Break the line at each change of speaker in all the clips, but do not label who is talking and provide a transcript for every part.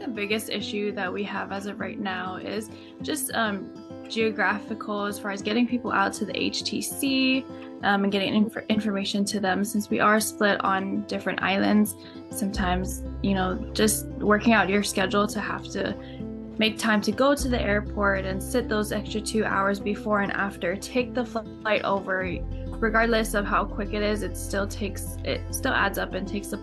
the biggest issue that we have as of right now is just geographical, as far as getting people out to the HTC and getting information to them, since we are split on different islands. Sometimes, just working out your schedule to have to make time to go to the airport and sit those extra 2 hours before and after, take the flight over, regardless of how quick it is, it still adds up and takes a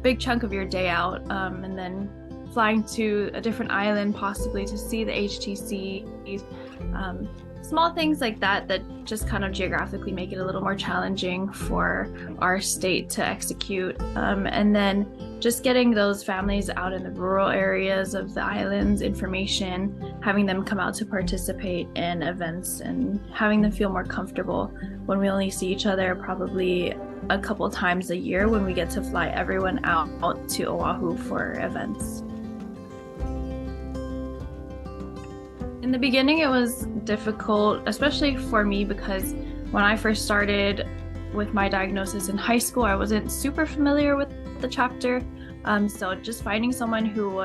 big chunk of your day out. And then flying to a different island, possibly to see the HTC, small things like that just kind of geographically make it a little more challenging for our state to execute. And then just getting those families out in the rural areas of the islands information, having them come out to participate in events and having them feel more comfortable when we only see each other probably a couple times a year, when we get to fly everyone out to Oahu for events. In the beginning, it was difficult, especially for me, because when I first started with my diagnosis in high school, I wasn't super familiar with the chapter. So just finding someone who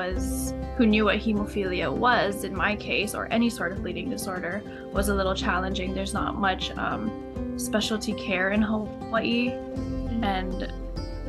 knew what hemophilia was, in my case, or any sort of bleeding disorder, was a little challenging. There's not much specialty care in Hawaii, and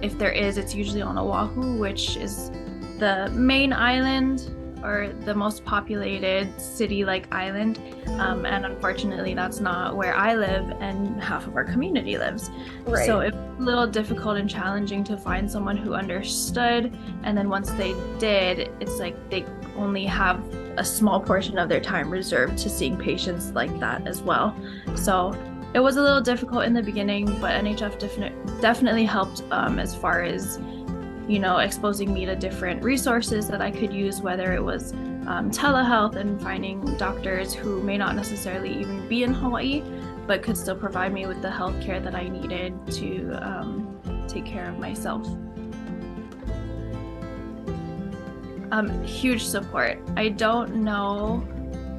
if there is, it's usually on Oahu, which is the main island or the most populated city-like island, and unfortunately that's not where I live and half of our community lives.
Right.
So it's a little difficult and challenging to find someone who understood, and then once they did, it's like they only have a small portion of their time reserved to seeing patients like that as well. So it was a little difficult in the beginning, but NHF definitely helped as far as exposing me to different resources that I could use, whether it was telehealth and finding doctors who may not necessarily even be in Hawaii, but could still provide me with the health care that I needed to take care of myself. Huge support. I don't know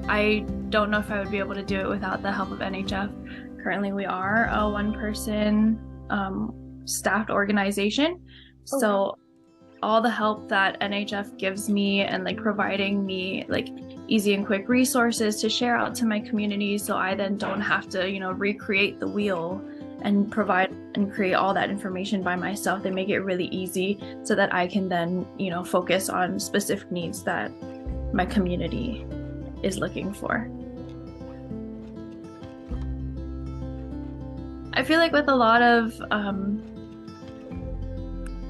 if I would be able to do it without the help of NHF. Currently, we are a one-person staffed organization. So all the help that NHF gives me and providing me easy and quick resources to share out to my community, so I then don't have to recreate the wheel and provide and create all that information by myself. They make it really easy so that I can then focus on specific needs that my community is looking for. I feel like with a lot of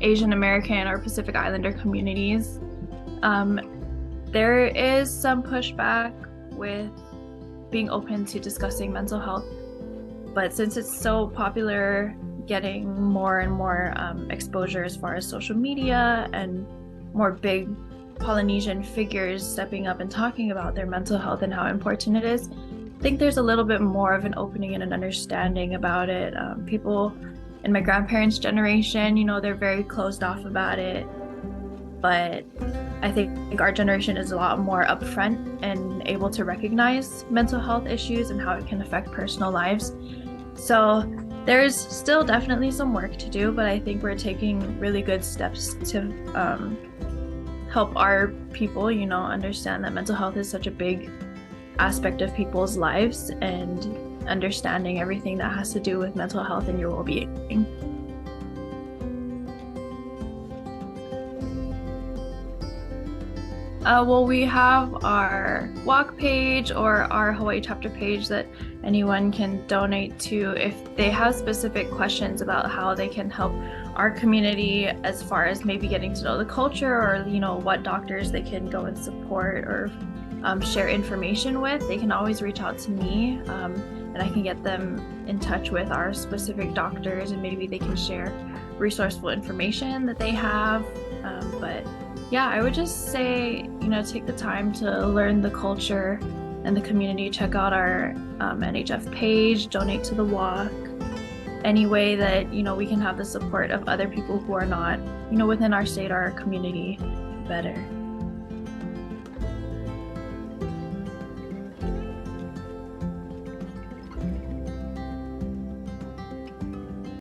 Asian American or Pacific Islander communities, there is some pushback with being open to discussing mental health, but since it's so popular, getting more and more exposure as far as social media and more big Polynesian figures stepping up and talking about their mental health and how important it is, I think there's a little bit more of an opening and an understanding about it. People in my grandparents' generation, they're very closed off about it, but I think our generation is a lot more upfront and able to recognize mental health issues and how it can affect personal lives. So there's still definitely some work to do, but I think we're taking really good steps to help our people, understand that mental health is such a big aspect of people's lives, and understanding everything that has to do with mental health and your well-being. Well, we have our walk page or our Hawaii chapter page that anyone can donate to if they have specific questions about how they can help our community, as far as maybe getting to know the culture, or what doctors they can go and support or share information with. They can always reach out to me, and I can get them in touch with our specific doctors, and maybe they can share resourceful information that they have. But yeah, I would just say, take the time to learn the culture and the community. Check out our NHF page, donate to the walk. Any way that, we can have the support of other people who are not, within our state or our community better.